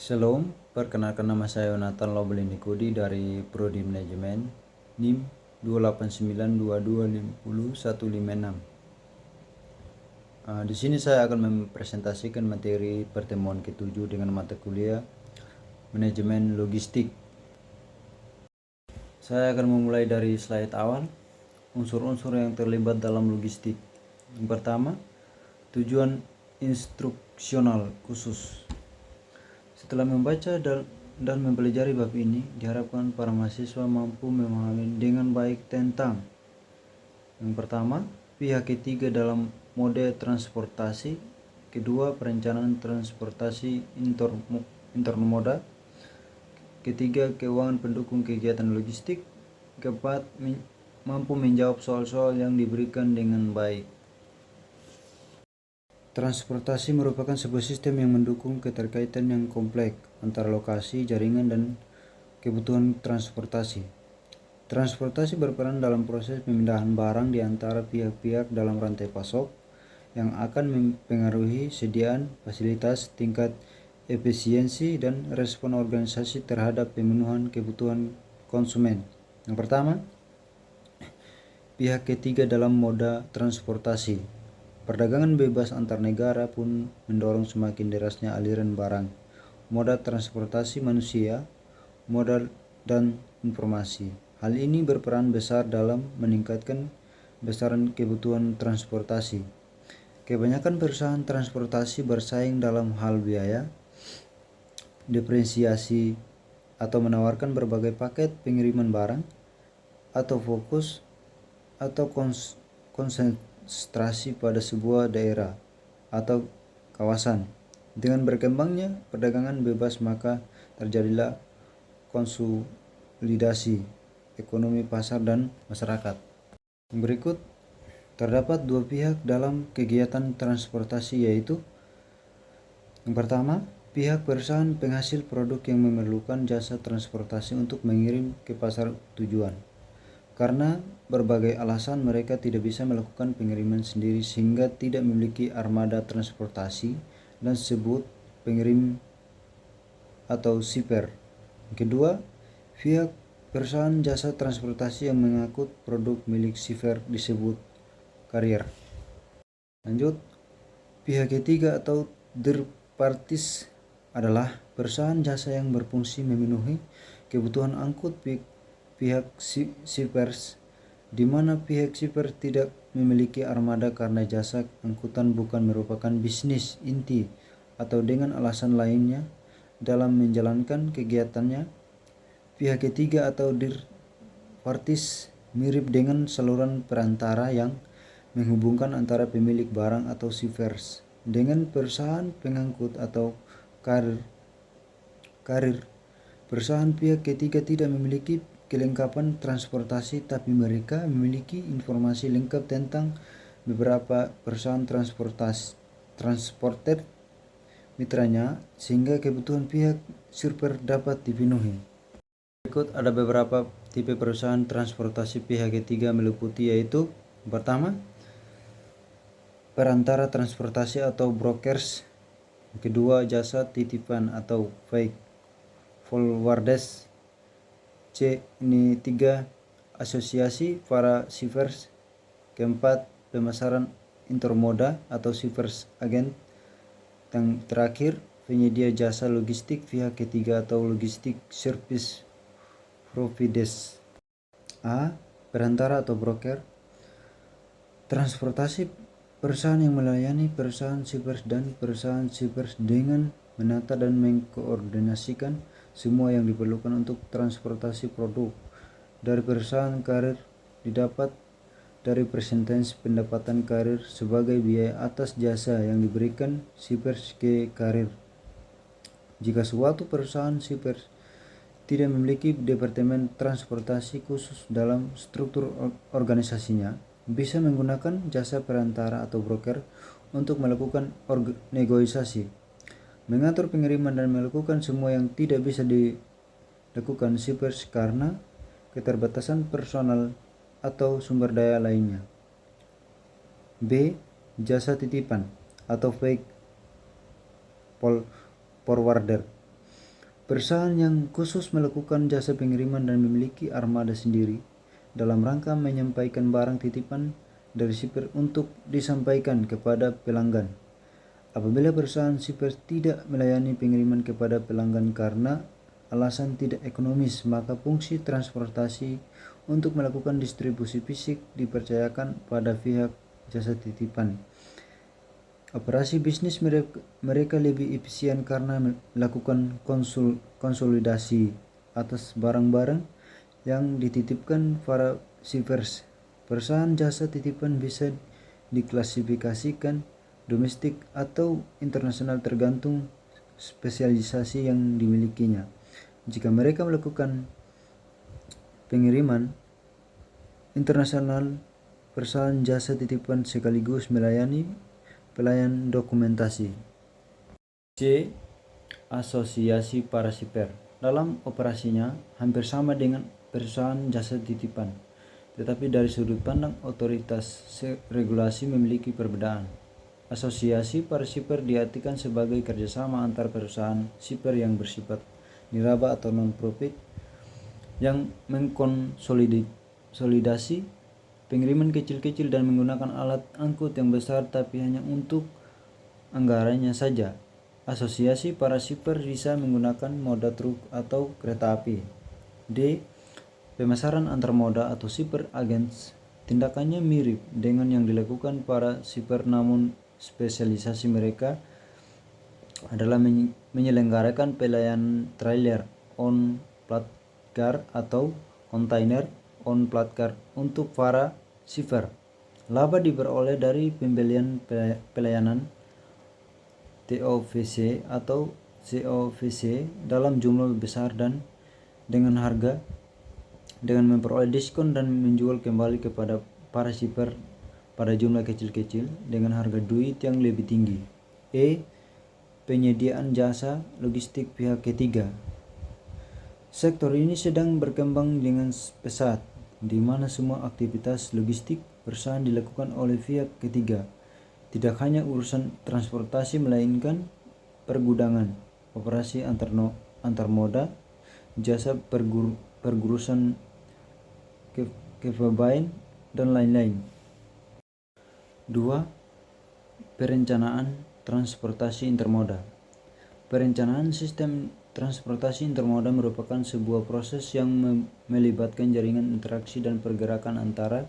Shalom, perkenalkan nama saya Yonatan Lobelinekudi dari Prodi Manajemen NIM 28922505156. Di sini saya akan mempresentasikan materi pertemuan ke-7 dengan mata kuliah Manajemen Logistik. Saya akan memulai dari slide awal, unsur-unsur yang terlibat dalam logistik. Yang pertama, tujuan instruksional khusus. Setelah membaca dan mempelajari bab ini, diharapkan para mahasiswa mampu memahami dengan baik tentang yang pertama, pihak ketiga dalam mode transportasi. Kedua, perencanaan transportasi intermoda. Ketiga, keuangan pendukung kegiatan logistik. Keempat, mampu menjawab soal-soal yang diberikan dengan baik. Transportasi merupakan sebuah sistem yang mendukung keterkaitan yang kompleks antara lokasi, jaringan, dan kebutuhan transportasi. Transportasi berperan dalam proses pemindahan barang di antara pihak-pihak dalam rantai pasok yang akan mempengaruhi sediaan fasilitas, tingkat efisiensi, dan respon organisasi terhadap pemenuhan kebutuhan konsumen. Yang pertama, pihak ketiga dalam moda transportasi. Perdagangan bebas antar negara pun mendorong semakin derasnya aliran barang, moda transportasi manusia, modal, dan informasi. Hal ini berperan besar dalam meningkatkan besaran kebutuhan transportasi. Kebanyakan perusahaan transportasi bersaing dalam hal biaya, diferensiasi, atau menawarkan berbagai paket pengiriman barang, atau fokus atau konsentrasi pada sebuah daerah atau kawasan. Dengan berkembangnya perdagangan bebas, maka terjadilah konsolidasi ekonomi pasar dan masyarakat. Berikut terdapat dua pihak dalam kegiatan transportasi, yaitu yang pertama, pihak perusahaan penghasil produk yang memerlukan jasa transportasi untuk mengirim ke pasar tujuan. Karena berbagai alasan mereka tidak bisa melakukan pengiriman sendiri sehingga tidak memiliki armada transportasi dan disebut pengirim atau shipper. Kedua, pihak perusahaan jasa transportasi yang mengangkut produk milik shipper disebut carrier. Lanjut, pihak ketiga atau third parties adalah perusahaan jasa yang berfungsi memenuhi kebutuhan angkut pihak shippers, di mana pihak shipper tidak memiliki armada karena jasa angkutan bukan merupakan bisnis inti atau dengan alasan lainnya dalam menjalankan kegiatannya. Pihak ketiga atau third parties mirip dengan saluran perantara yang menghubungkan antara pemilik barang atau shippers dengan perusahaan pengangkut atau karir. Perusahaan pihak ketiga tidak memiliki kelengkapan transportasi, tapi mereka memiliki informasi lengkap tentang beberapa perusahaan transporter mitranya sehingga kebutuhan pihak shipper dapat dipenuhi. Berikut ada beberapa tipe perusahaan transportasi pihak ketiga meliputi, yaitu pertama, perantara transportasi atau brokers. Kedua, jasa titipan atau freight forwarders. Tiga, asosiasi para shippers. Keempat, pemasaran intermoda atau shippers agent. Yang terakhir, penyedia jasa logistik pihak ketiga atau logistik service providers. A. Perantara atau broker. Transportasi perusahaan yang melayani perusahaan shippers dan perusahaan shippers dengan menata dan mengkoordinasikan semua yang diperlukan untuk transportasi produk dari perusahaan karir didapat dari persentase pendapatan karir sebagai biaya atas jasa yang diberikan shippers ke karir. Jika suatu perusahaan shippers tidak memiliki departemen transportasi khusus dalam struktur organisasinya, bisa menggunakan jasa perantara atau broker untuk melakukan negosiasi, mengatur pengiriman, dan melakukan semua yang tidak bisa dilakukan shippers karena keterbatasan personal atau sumber daya lainnya. B. Jasa titipan atau freight forwarder. Perusahaan yang khusus melakukan jasa pengiriman dan memiliki armada sendiri dalam rangka menyampaikan barang titipan dari shipper untuk disampaikan kepada pelanggan. Apabila perusahaan shipper tidak melayani pengiriman kepada pelanggan karena alasan tidak ekonomis, maka fungsi transportasi untuk melakukan distribusi fisik dipercayakan pada pihak jasa titipan. Operasi bisnis mereka lebih efisien karena melakukan konsolidasi atas barang-barang yang dititipkan para shippers. Perusahaan jasa titipan bisa diklasifikasikan domestik atau internasional tergantung spesialisasi yang dimilikinya. Jika mereka melakukan pengiriman internasional, perusahaan jasa titipan sekaligus melayani pelayan dokumentasi. C. Asosiasi para shipper. Dalam operasinya hampir sama dengan perusahaan jasa titipan, tetapi dari sudut pandang otoritas regulasi memiliki perbedaan. Asosiasi para shipper diartikan sebagai kerjasama antar perusahaan shipper yang bersifat niraba atau non-profit yang mengkonsolidasi pengiriman kecil-kecil dan menggunakan alat angkut yang besar tapi hanya untuk anggarannya saja. Asosiasi para shipper bisa menggunakan moda truk atau kereta api. D. Pemasaran antar moda atau shipper agents. Tindakannya mirip dengan yang dilakukan para shipper, namun spesialisasi mereka adalah menyelenggarakan pelayanan trailer on flat car atau kontainer on flat car untuk para shipper. Laba diperoleh dari pembelian pelayanan TOVC atau COVC dalam jumlah besar dan dengan harga, dengan memperoleh diskon dan menjual kembali kepada para shipper pada jumlah kecil-kecil dengan harga duit yang lebih tinggi. E. Penyediaan jasa logistik pihak ketiga. Sektor ini sedang berkembang dengan pesat, di mana semua aktivitas logistik perusahaan dilakukan oleh pihak ketiga. Tidak hanya urusan transportasi melainkan pergudangan, operasi antar moda, jasa pergurusan kebabain, dan lain-lain. 2. Perencanaan transportasi intermoda. Perencanaan sistem transportasi intermoda merupakan sebuah proses yang melibatkan jaringan interaksi dan pergerakan antara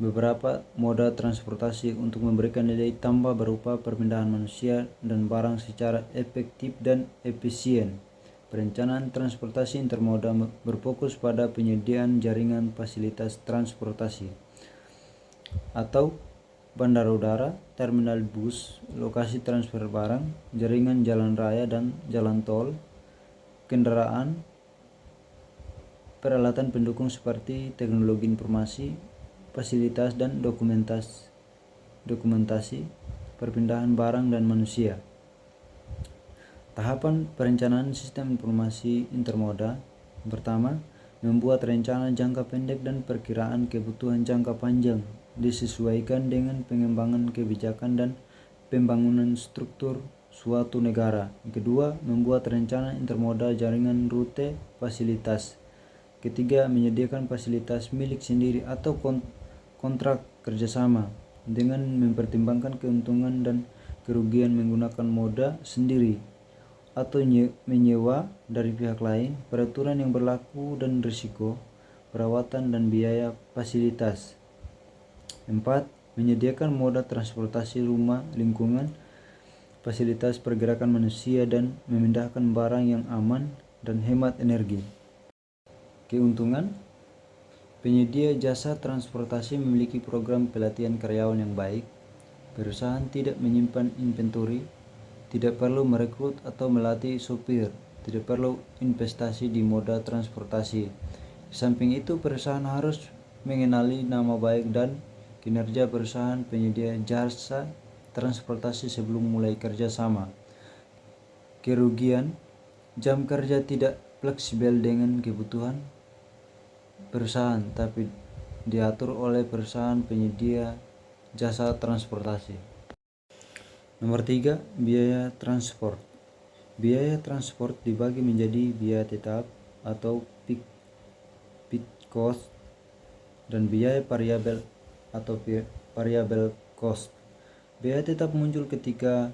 beberapa moda transportasi untuk memberikan nilai tambah berupa perpindahan manusia dan barang secara efektif dan efisien. Perencanaan transportasi intermoda berfokus pada penyediaan jaringan fasilitas transportasi atau bandara udara, terminal bus, lokasi transfer barang, jaringan jalan raya dan jalan tol, kendaraan, peralatan pendukung seperti teknologi informasi, fasilitas dan dokumentasi, perpindahan barang dan manusia. Tahapan perencanaan sistem informasi intermoda. Pertama, membuat rencana jangka pendek dan perkiraan kebutuhan jangka panjang disesuaikan dengan pengembangan kebijakan dan pembangunan struktur suatu negara. Kedua, membuat rencana intermoda jaringan rute fasilitas. Ketiga, menyediakan fasilitas milik sendiri atau kontrak kerjasama dengan mempertimbangkan keuntungan dan kerugian menggunakan moda sendiri atau menyewa dari pihak lain, peraturan yang berlaku dan risiko, perawatan dan biaya fasilitas. 4. Menyediakan moda transportasi rumah lingkungan, fasilitas pergerakan manusia dan memindahkan barang yang aman dan hemat energi. Keuntungan: penyedia jasa transportasi memiliki program pelatihan karyawan yang baik, perusahaan tidak menyimpan inventory, tidak perlu merekrut atau melatih sopir, tidak perlu investasi di moda transportasi. Di samping itu, perusahaan harus mengenali nama baik dan kinerja perusahaan penyedia jasa transportasi sebelum mulai kerja sama. Kerugian: jam kerja tidak fleksibel dengan kebutuhan perusahaan, tapi diatur oleh perusahaan penyedia jasa transportasi. Nomor 3, biaya transport. Biaya transport dibagi menjadi biaya tetap atau fixed cost dan biaya variabel atau variable cost. Biaya tetap muncul ketika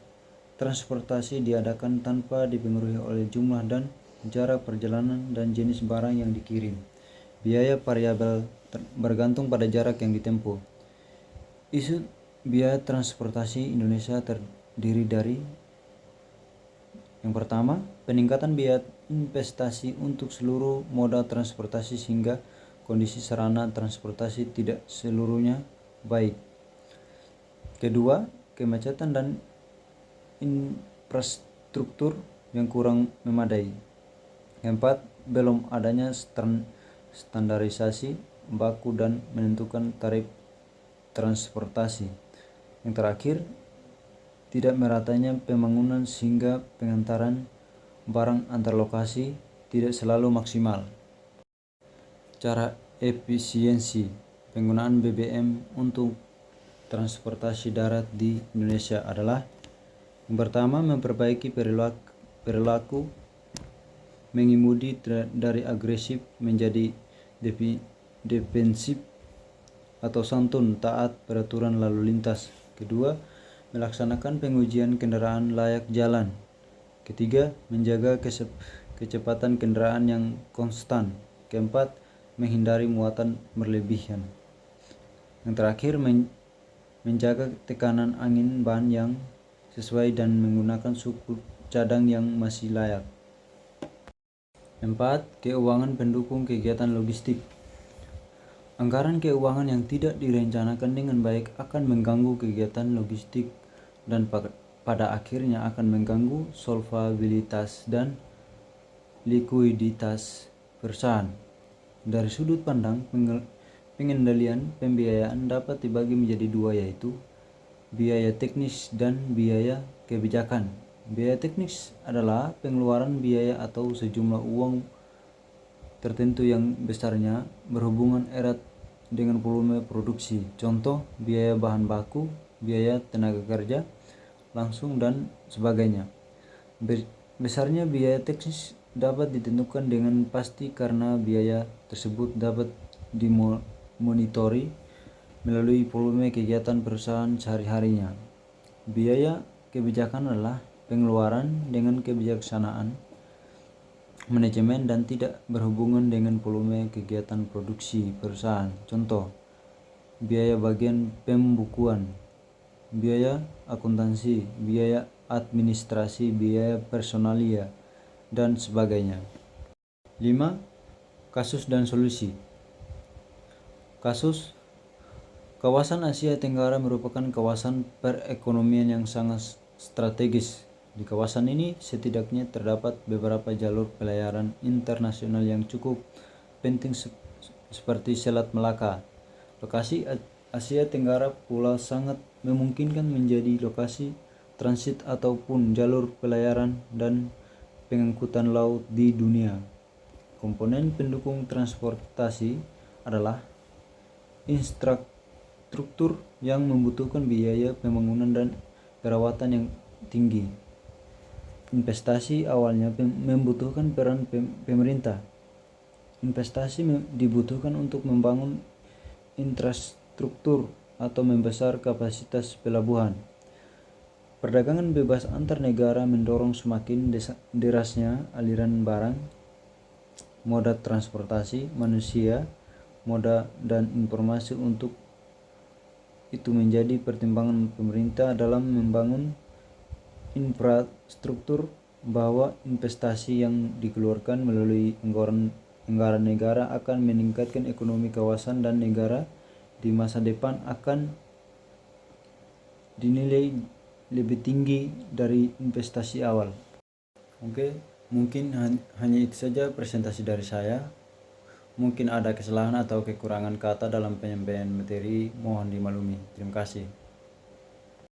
transportasi diadakan tanpa dipengaruhi oleh jumlah dan jarak perjalanan dan jenis barang yang dikirim. Biaya variabel bergantung pada jarak yang ditempuh. Isu biaya transportasi Indonesia terdiri dari yang pertama, peningkatan biaya investasi untuk seluruh moda transportasi sehingga kondisi sarana transportasi tidak seluruhnya baik. Kedua, kemacetan dan infrastruktur yang kurang memadai. Keempat, belum adanya standarisasi baku dan menentukan tarif transportasi. Yang terakhir, tidak meratanya pembangunan sehingga pengantaran barang antar lokasi tidak selalu maksimal. Cara efisiensi penggunaan BBM untuk transportasi darat di Indonesia adalah: yang pertama, memperbaiki perilaku mengemudi dari agresif menjadi defensif atau santun taat peraturan lalu lintas. Kedua, melaksanakan pengujian kendaraan layak jalan. Ketiga, menjaga kecepatan kendaraan yang konstan. Keempat, menghindari muatan berlebihan. Yang terakhir, menjaga tekanan angin ban yang sesuai dan menggunakan suku cadang yang masih layak. 4. Keuangan pendukung kegiatan logistik. Anggaran keuangan yang tidak direncanakan dengan baik akan mengganggu kegiatan logistik dan pada akhirnya akan mengganggu solvabilitas dan likuiditas perusahaan. Dari sudut pandang pengendalian pembiayaan dapat dibagi menjadi dua, yaitu biaya teknis dan biaya kebijakan. Biaya teknis adalah pengeluaran biaya atau sejumlah uang tertentu yang besarnya berhubungan erat dengan volume produksi. Contoh, biaya bahan baku, biaya tenaga kerja langsung dan sebagainya. Besarnya biaya teknis dapat ditentukan dengan pasti karena biaya tersebut dapat dimonitori melalui volume kegiatan perusahaan sehari-harinya. Biaya kebijakan adalah pengeluaran dengan kebijaksanaan manajemen dan tidak berhubungan dengan volume kegiatan produksi perusahaan. Contoh, biaya bagian pembukuan, biaya akuntansi, biaya administrasi, biaya personalia, dan sebagainya. 5. Kasus dan solusi. Kawasan Asia Tenggara merupakan kawasan perekonomian yang sangat strategis. Di kawasan ini setidaknya terdapat beberapa jalur pelayaran internasional yang cukup penting seperti Selat Melaka. Lokasi Asia Tenggara pula sangat memungkinkan menjadi lokasi transit ataupun jalur pelayaran dan pengangkutan laut di dunia. Komponen pendukung transportasi adalah infrastruktur yang membutuhkan biaya pembangunan dan perawatan yang tinggi. Investasi awalnya membutuhkan peran pemerintah. Investasi dibutuhkan untuk membangun infrastruktur atau membesar kapasitas pelabuhan. Perdagangan bebas antar negara mendorong semakin derasnya aliran barang, moda transportasi, manusia, moda, dan informasi. Untuk itu menjadi pertimbangan pemerintah dalam membangun infrastruktur bahwa investasi yang dikeluarkan melalui anggaran negara akan meningkatkan ekonomi kawasan dan negara di masa depan akan dinilai lebih tinggi dari investasi awal. Oke, mungkin hanya itu saja presentasi dari saya. Mungkin ada kesalahan atau kekurangan kata dalam penyampaian materi, mohon dimaklumi. Terima kasih.